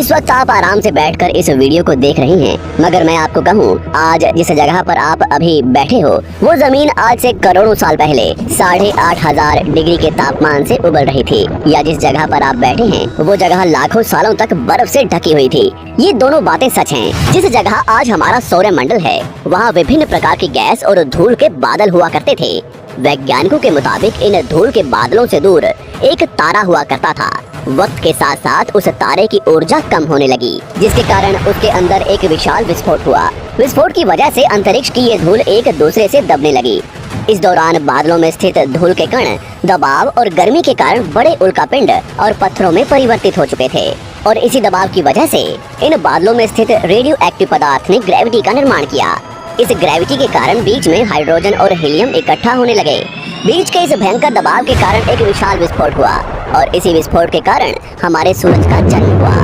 इस वक्त आप आराम से बैठकर इस वीडियो को देख रही हैं, मगर मैं आपको कहूँ, आज जिस जगह पर आप अभी बैठे हो वो जमीन आज से करोड़ों साल पहले 8,500 डिग्री के तापमान से उबल रही थी, या जिस जगह पर आप बैठे हैं वो जगह लाखों सालों तक बर्फ से ढकी हुई थी। ये दोनों बातें सच हैं। जिस जगह आज हमारा सौरमंडल है वहाँ विभिन्न प्रकार की गैस और धूल के बादल हुआ करते थे। वैज्ञानिकों के मुताबिक इन धूल के बादलों से दूर एक तारा हुआ करता था। वक्त के साथ साथ उस तारे की ऊर्जा कम होने लगी, जिसके कारण उसके अंदर एक विशाल विस्फोट हुआ। विस्फोट की वजह से अंतरिक्ष की ये धूल एक दूसरे से दबने लगी। इस दौरान बादलों में स्थित धूल के कण दबाव और गर्मी के कारण बड़े उल्कापिंड और पत्थरों में परिवर्तित हो चुके थे, और इसी दबाव की वजह से इन बादलों में स्थित रेडियो एक्टिव पदार्थ ने ग्रेविटी का निर्माण किया। इस ग्रेविटी के कारण बीच में हाइड्रोजन और हीलियम इकट्ठा होने लगे। बीच के इस भयंकर दबाव के कारण एक विशाल विस्फोट हुआ, और इसी विस्फोट के कारण हमारे सूरज का जन्म हुआ।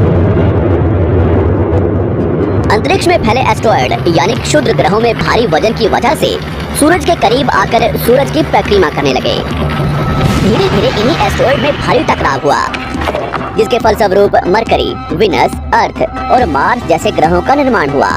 अंतरिक्ष में फैले एस्टेरॉयड यानी क्षुद्र ग्रहों में भारी वजन की वजह से सूरज के करीब आकर सूरज की परिक्रमा करने लगे। धीरे धीरे इन्हीं एस्टेरॉयड में भारी टकराव हुआ, जिसके फलस्वरूप मरकरी, विनस, अर्थ और मार्स जैसे ग्रहों का निर्माण हुआ।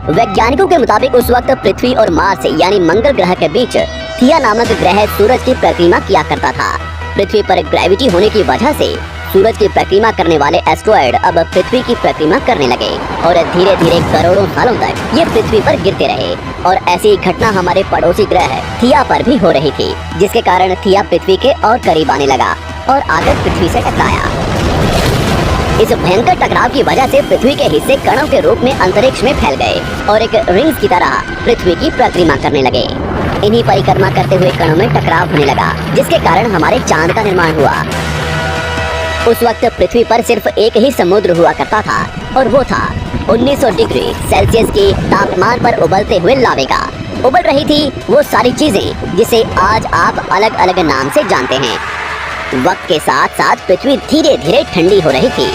वैज्ञानिकों के मुताबिक उस वक्त पृथ्वी और मार्स यानी मंगल ग्रह के बीच थिया नामक ग्रह सूरज की परिक्रमा किया करता था। पृथ्वी पर ग्रेविटी होने की वजह से सूरज की परिक्रमा करने वाले एस्टेरॉयड अब पृथ्वी की परिक्रमा करने लगे, और धीरे धीरे करोड़ों सालों तक ये पृथ्वी पर गिरते रहे। और ऐसी घटना हमारे पड़ोसी ग्रह थिया पर भी हो रही थी, जिसके कारण थिया पृथ्वी के और करीब आने लगा और आकर पृथ्वी से टकराया। इस भयंकर टकराव की वजह से पृथ्वी के हिस्से कणों के रूप में अंतरिक्ष में फैल गए और एक रिंग्स की तरह पृथ्वी की परिक्रमा करने लगे। इन्हीं परिक्रमा करते हुए कणों में टकराव होने लगा, जिसके कारण हमारे चांद का निर्माण हुआ। उस वक्त पृथ्वी पर सिर्फ एक ही समुद्र हुआ करता था, और वो था 1900 डिग्री सेल्सियस के तापमान पर उबलते हुए लावे का। उबल रही थी वो सारी चीजें जिसे आज आप अलग अलग नाम से जानते हैं। वक्त के साथ साथ पृथ्वी धीरे धीरे ठंडी हो रही थी,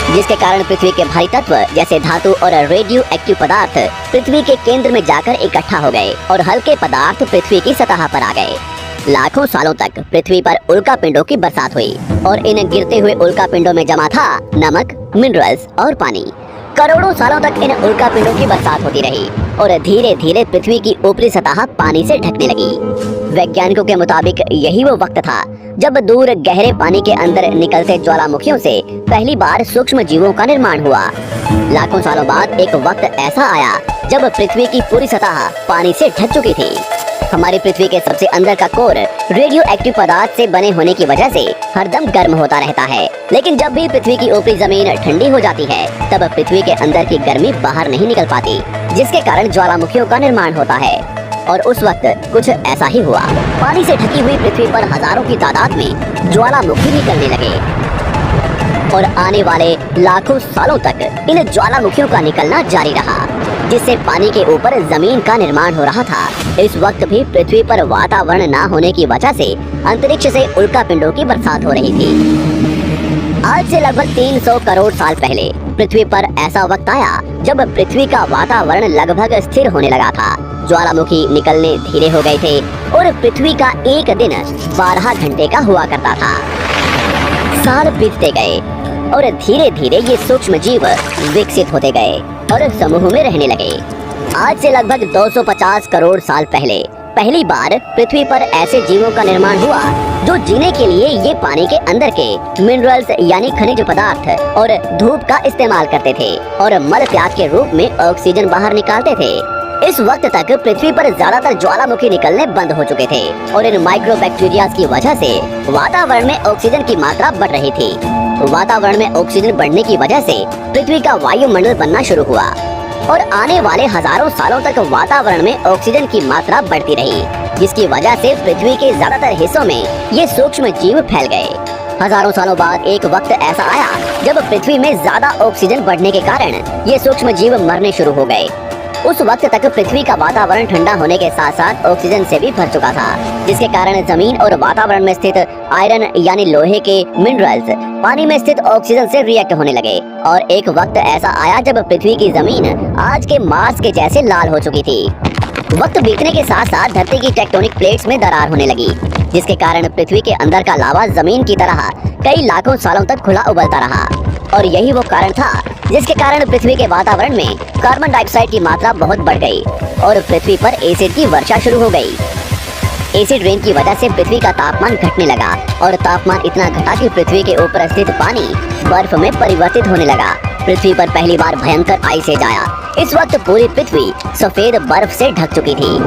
जिसके कारण पृथ्वी के भारी तत्व जैसे धातु और रेडियो एक्टिव पदार्थ पृथ्वी के केंद्र में जाकर इकट्ठा हो गए, और हल्के पदार्थ पृथ्वी की सतह पर आ गए। लाखों सालों तक पृथ्वी पर उल्कापिंडों की बरसात हुई, और इन गिरते हुए उल्कापिंडों में जमा था नमक, मिनरल्स और पानी। करोड़ों सालों तक इन उल्कापिंडों की बरसात होती रही, और धीरे धीरे पृथ्वी की ऊपरी सतह पानी से ढकने लगी। वैज्ञानिकों के मुताबिक यही वो वक्त था जब दूर गहरे पानी के अंदर निकलते ज्वालामुखियों से पहली बार सूक्ष्म जीवों का निर्माण हुआ। लाखों सालों बाद एक वक्त ऐसा आया जब पृथ्वी की पूरी सतह पानी से ढक चुकी थी। हमारी पृथ्वी के सबसे अंदर का कोर रेडियो एक्टिव पदार्थ से बने होने की वजह से हरदम गर्म होता रहता है, लेकिन जब भी पृथ्वी की ऊपरी जमीन ठंडी हो जाती है तब पृथ्वी के अंदर की गर्मी बाहर नहीं निकल पाती, जिसके कारण ज्वालामुखियों का निर्माण होता है। और उस वक्त कुछ ऐसा ही हुआ। पानी से ढकी हुई पृथ्वी पर हजारों की तादाद में ज्वालामुखी निकलने लगे, और आने वाले लाखों सालों तक इन ज्वालामुखियों का निकलना जारी रहा, जिससे पानी के ऊपर जमीन का निर्माण हो रहा था। इस वक्त भी पृथ्वी पर वातावरण न होने की वजह से अंतरिक्ष से उल्कापिंडों की बरसात हो रही थी। आज से लगभग 300 करोड़ साल पहले पृथ्वी पर ऐसा वक्त आया जब पृथ्वी का वातावरण लगभग स्थिर होने लगा था। ज्वालामुखी निकलने धीरे हो गए थे, और पृथ्वी का एक दिन 12 घंटे का हुआ करता था। साल बीतते गए, और धीरे धीरे ये सूक्ष्म जीव विकसित होते गए और समूह में रहने लगे। आज से लगभग 250 करोड़ साल पहले पहली बार पृथ्वी पर ऐसे जीवों का निर्माण हुआ जो जीने के लिए ये पानी के अंदर के मिनरल्स यानी खनिज पदार्थ और धूप का इस्तेमाल करते थे, और मल त्याग के रूप में ऑक्सीजन बाहर निकालते थे। इस वक्त तक पृथ्वी पर ज्यादातर ज्वालामुखी निकलने बंद हो चुके थे, और इन माइक्रोबैक्टीरिया की वजह से वातावरण में ऑक्सीजन की मात्रा बढ़ रही थी। वातावरण में ऑक्सीजन बढ़ने की वजह से पृथ्वी का वायुमंडल बनना शुरू हुआ, और आने वाले हजारों सालों तक वातावरण में ऑक्सीजन की मात्रा बढ़ती रही, जिसकी वजह से पृथ्वी के ज्यादातर हिस्सों में ये सूक्ष्म जीव फैल गए। हजारों सालों बाद एक वक्त ऐसा आया जब पृथ्वी में ज्यादा ऑक्सीजन बढ़ने के कारण ये सूक्ष्म जीव मरने शुरू हो गए। उस वक्त तक पृथ्वी का वातावरण ठंडा होने के साथ साथ ऑक्सीजन से भी भर चुका था, जिसके कारण जमीन और वातावरण में स्थित आयरन यानी लोहे के मिनरल्स पानी में स्थित ऑक्सीजन से रिएक्ट होने लगे। और एक वक्त ऐसा आया जब पृथ्वी की जमीन आज के मार्स के जैसे लाल हो चुकी थी। वक्त बीतने के साथ साथ धरती की टेक्टोनिक प्लेट्स में दरार होने लगी, जिसके कारण पृथ्वी के अंदर का लावा जमीन की तरह कई लाखों सालों तक खुला उबलता रहा। और यही वो कारण था जिसके कारण पृथ्वी के वातावरण में कार्बन डाइऑक्साइड की मात्रा बहुत बढ़ गई और पृथ्वी पर एसिड की वर्षा शुरू हो गई। एसिड रेन की वजह से पृथ्वी का तापमान घटने लगा और तापमान इतना घटा कि पृथ्वी के ऊपर स्थित पानी बर्फ में परिवर्तित होने लगा। पृथ्वी पर पहली बार भयंकर आइस एज आया। इस वक्त पूरी पृथ्वी सफेद बर्फ से ढक चुकी थी।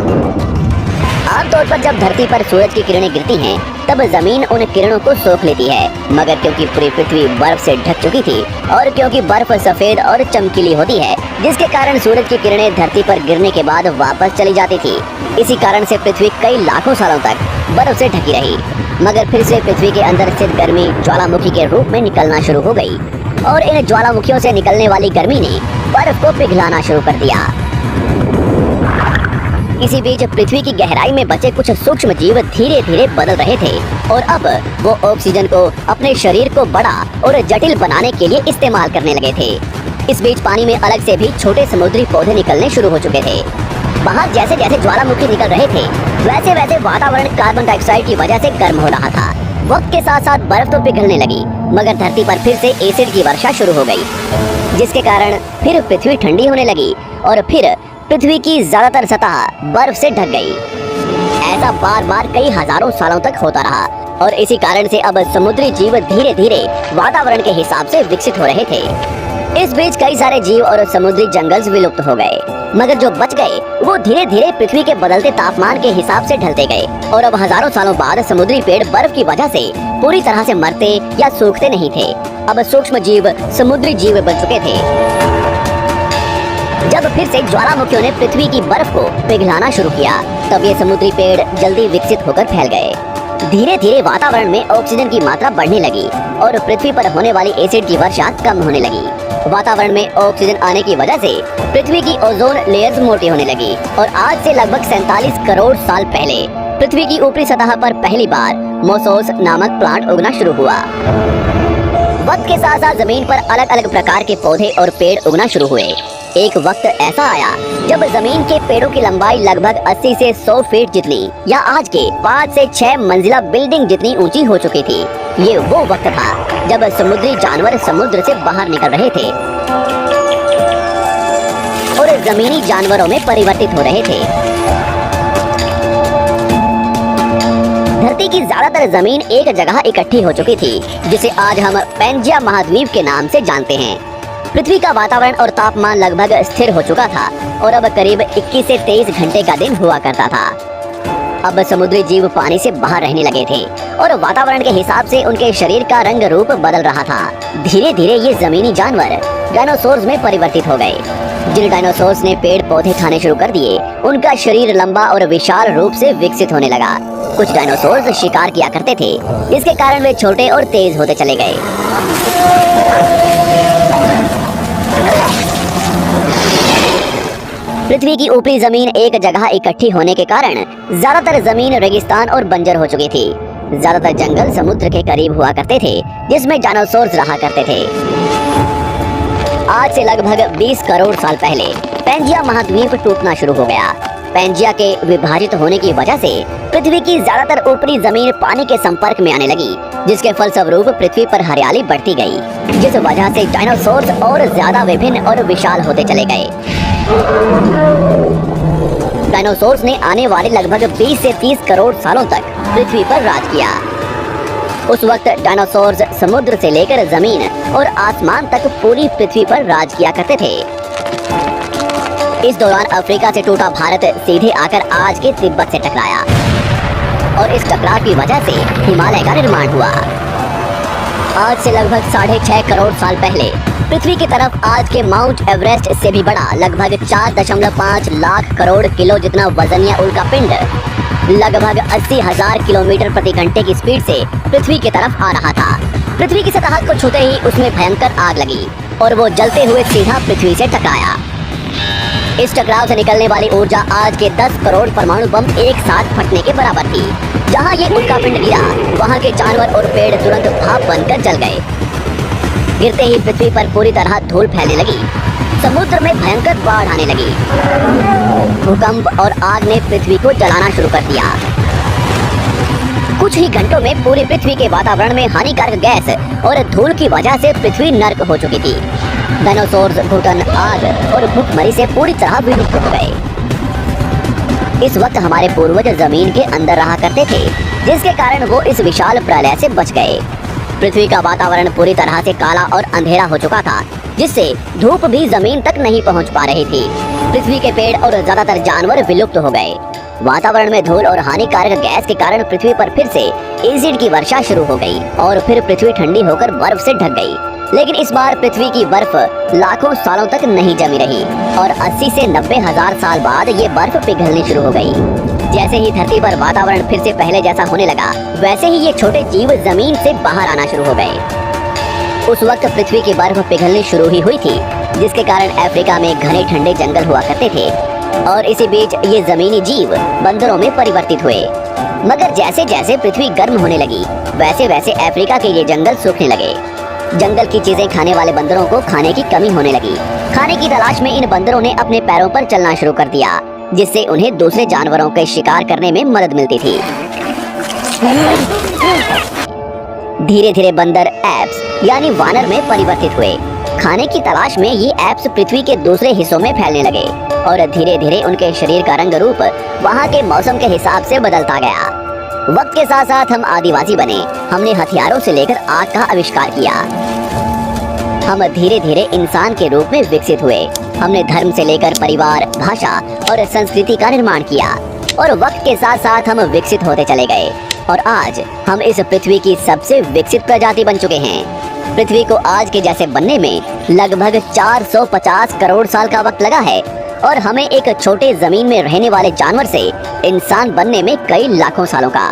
आमतौर पर जब धरती पर सूरज की किरणें गिरती हैं, तब जमीन उन किरणों को सोख लेती है, मगर क्योंकि पूरी पृथ्वी बर्फ से ढक चुकी थी और क्योंकि बर्फ सफेद और चमकीली होती है, जिसके कारण सूरज की किरणें धरती पर गिरने के बाद वापस चली जाती थी। इसी कारण से पृथ्वी कई लाखों सालों तक बर्फ से ढकी रही, मगर फिर से पृथ्वी के अंदर स्थित गर्मी ज्वालामुखी के रूप में निकलना शुरू हो गई और इन ज्वालामुखियों से निकलने वाली गर्मी ने बर्फ को पिघलाना शुरू कर दिया। इसी बीच पृथ्वी की गहराई में बचे कुछ सूक्ष्म जीव धीरे धीरे बदल रहे थे और अब वो ऑक्सीजन को अपने शरीर को बड़ा और जटिल बनाने के लिए इस्तेमाल करने लगे थे। इस बीच पानी में अलग से भी छोटे समुद्री पौधे निकलने शुरू हो चुके थे। बाहर जैसे जैसे ज्वालामुखी निकल रहे थे, वैसे वैसे वातावरण कार्बन डाइऑक्साइड की वजह से गर्म हो रहा था। वक्त के साथ साथ बर्फ तो पिघलने लगी, मगर धरती पर फिर से एसिड की वर्षा शुरू हो गई, जिसके कारण फिर पृथ्वी ठंडी होने लगी और फिर पृथ्वी की ज्यादातर सतह बर्फ से ढक गई। ऐसा बार बार कई हजारों सालों तक होता रहा और इसी कारण से अब समुद्री जीव धीरे धीरे वातावरण के हिसाब से विकसित हो रहे थे। इस बीच कई सारे जीव और समुद्री जंगल विलुप्त हो गए, मगर जो बच गए वो धीरे धीरे पृथ्वी के बदलते तापमान के हिसाब से ढलते गए और अब हजारों सालों बाद समुद्री पेड़ बर्फ की वजह से पूरी तरह से मरते या सूखते नहीं थे। अब सूक्ष्म जीव समुद्री जीव बन चुके थे। जब फिर से ज्वालामुखियों ने पृथ्वी की बर्फ को पिघलाना शुरू किया, तब ये समुद्री पेड़ जल्दी विकसित होकर फैल गए। धीरे धीरे वातावरण में ऑक्सीजन की मात्रा बढ़ने लगी और पृथ्वी पर होने वाली एसिड की वर्षा कम होने लगी। वातावरण में ऑक्सीजन आने की वजह से पृथ्वी की ओजोन लेयर्स मोटी होने लगी और आज से लगभग 47 करोड़ साल पहले पृथ्वी की ऊपरी सतह पर पहली बार मोसोस नामक प्लांट उगना शुरू हुआ। वक्त के साथ साथ जमीन पर अलग अलग प्रकार के पौधे और पेड़ उगना शुरू हुए। एक वक्त ऐसा आया जब जमीन के पेड़ों की लंबाई लगभग 80 से 100 फीट जितनी या आज के 5 से 6 मंजिला बिल्डिंग जितनी ऊंची हो चुकी थी। ये वो वक्त था जब समुद्री जानवर समुद्र से बाहर निकल रहे थे और जमीनी जानवरों में परिवर्तित हो रहे थे। धरती की ज्यादातर जमीन एक जगह इकट्ठी हो चुकी थी, जिसे आज हम पैंजिया महाद्वीप के नाम से जानते हैं। पृथ्वी का वातावरण और तापमान लगभग स्थिर हो चुका था और अब करीब 21 से 23 घंटे का दिन हुआ करता था। अब समुद्री जीव पानी से बाहर रहने लगे थे और वातावरण के हिसाब से उनके शरीर का रंग रूप बदल रहा था। धीरे धीरे ये जमीनी जानवर डायनासोर्स में परिवर्तित हो गए। जिन डायनासोर्स ने पेड़ पौधे खाने शुरू कर दिए, उनका शरीर लंबा और विशाल रूप से विकसित होने लगा। कुछ डायनासोर्स शिकार किया करते थे, जिसके कारण वे छोटे और तेज होते चले गए। पृथ्वी की ऊपरी जमीन एक जगह इकट्ठी होने के कारण ज्यादातर जमीन रेगिस्तान और बंजर हो चुकी थी। ज्यादातर जंगल समुद्र के करीब हुआ करते थे, जिसमें डायनासोर्स रहा करते थे। आज से लगभग 20 करोड़ साल पहले पैंजिया महाद्वीप टूटना शुरू हो गया। पैंजिया के विभाजित होने की वजह से पृथ्वी की ज्यादातर ऊपरी जमीन पानी के संपर्क में आने लगी, जिसके फलस्वरूप पृथ्वी पर हरियाली बढ़ती गई, जिस वजह से डायनासोर्स और ज्यादा विभिन्न और विशाल होते चले गए। डायनासोर्स ने आने वाले लगभग 20 से 30 करोड़ सालों तक पृथ्वी पर राज किया। उस वक्त डायनासोर्स समुद्र से लेकर जमीन और आसमान तक पूरी पृथ्वी पर राज किया करते थे। इस दौरान अफ्रीका से टूटा भारत सीधे आकर आज के तिब्बत से टकराया और इस टकराव की वजह से हिमालय का निर्माण हुआ। आज से लगभग 6.5 करोड़ साल पहले पृथ्वी की तरफ आज के माउंट एवरेस्ट से भी बड़ा लगभग 4.5 लाख करोड़ किलो जितना वजनिया उल्का पिंड लगभग 80,000 किलोमीटर प्रति घंटे की स्पीड से पृथ्वी की तरफ आ रहा था। पृथ्वी की सतह को छूते ही उसमें भयंकर आग लगी और वो जलते हुए सीधा पृथ्वी से टकराया। इस टकराव से निकलने वाली ऊर्जा आज के 10 करोड़ परमाणु बम एक साथ फटने के बराबर थी। जहां ये उल्का पिंड गिरा, वहां के जानवर और पेड़ तुरंत भाप बनकर जल गए। गिरते ही पृथ्वी पर पूरी तरह धूल फैलने लगी। समुद्र में भयंकर बाढ़ आने लगी। भूकंप और आग ने पृथ्वी को जलाना शुरू कर दिया। कुछ ही घंटों में पूरी पृथ्वी के वातावरण में हानिकारक गैस और धूल की वजह से पृथ्वी नर्क हो चुकी थी। डायनासोर्स, घुटन, आग और भूखमरी से पूरी तरह विलुप्त हो गए। इस वक्त हमारे पूर्वज जमीन के अंदर रहा करते थे, जिसके कारण वो इस विशाल प्रलय से बच गए। पृथ्वी का वातावरण पूरी तरह से काला और अंधेरा हो चुका था, जिससे धूप भी जमीन तक नहीं पहुंच पा रही थी। पृथ्वी के पेड़ और ज्यादातर जानवर विलुप्त हो गए। वातावरण में धूल और हानिकारक गैस के कारण पृथ्वी पर फिर से एसिड की वर्षा शुरू हो गई और फिर पृथ्वी ठंडी होकर बर्फ से ढक गई। लेकिन इस बार पृथ्वी की बर्फ लाखों सालों तक नहीं जमी रही और 80 से 90 हजार साल बाद ये बर्फ पिघलनी शुरू हो गई। जैसे ही धरती पर वातावरण फिर से पहले जैसा होने लगा, वैसे ही ये छोटे जीव जमीन से बाहर आना शुरू हो गए। उस वक्त पृथ्वी की बर्फ पिघलनी शुरू ही हुई थी, जिसके कारण अफ्रीका में घने ठंडे जंगल हुआ करते थे और इसी बीच ये जमीनी जीव बंदरों में परिवर्तित हुए। मगर जैसे जैसे पृथ्वी गर्म होने लगी, वैसे वैसे अफ्रीका के ये जंगल सूखने लगे। जंगल की चीजें खाने वाले बंदरों को खाने की कमी होने लगी। खाने की तलाश में इन बंदरों ने अपने पैरों पर चलना शुरू कर दिया, जिससे उन्हें दूसरे जानवरों के शिकार करने में मदद मिलती थी। धीरे धीरे बंदर एप्स यानी वानर में परिवर्तित हुए। खाने की तलाश में ये एप्स पृथ्वी के दूसरे हिस्सों में फैलने लगे और धीरे धीरे उनके शरीर का रंग रूप वहाँ के मौसम के हिसाब से बदलता गया। वक्त के साथ साथ हम आदिवासी बने। हमने हथियारों से लेकर आग का आविष्कार किया। हम धीरे धीरे इंसान के रूप में विकसित हुए। हमने धर्म से लेकर परिवार, भाषा और संस्कृति का निर्माण किया और वक्त के साथ साथ हम विकसित होते चले गए और आज हम इस पृथ्वी की सबसे विकसित प्रजाति बन चुके हैं। पृथ्वी को आज के जैसे बनने में लगभग 450 करोड़ साल का वक्त लगा है और हमें एक छोटे जमीन में रहने वाले जानवर से इंसान बनने में कई लाखों सालों का।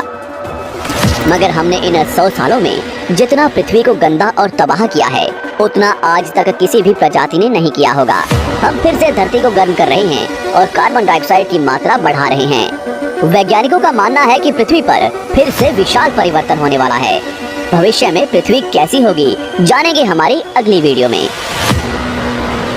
मगर हमने इन 100 सालों में जितना पृथ्वी को गंदा और तबाह किया है, उतना आज तक किसी भी प्रजाति ने नहीं किया होगा। हम फिर से धरती को गर्म कर रहे हैं और कार्बन डाइऑक्साइड की मात्रा बढ़ा रहे हैं। वैज्ञानिकों का मानना है कि पृथ्वी पर फिर से विशाल परिवर्तन होने वाला है। भविष्य में पृथ्वी कैसी होगी, जानेंगे हमारी अगली वीडियो में।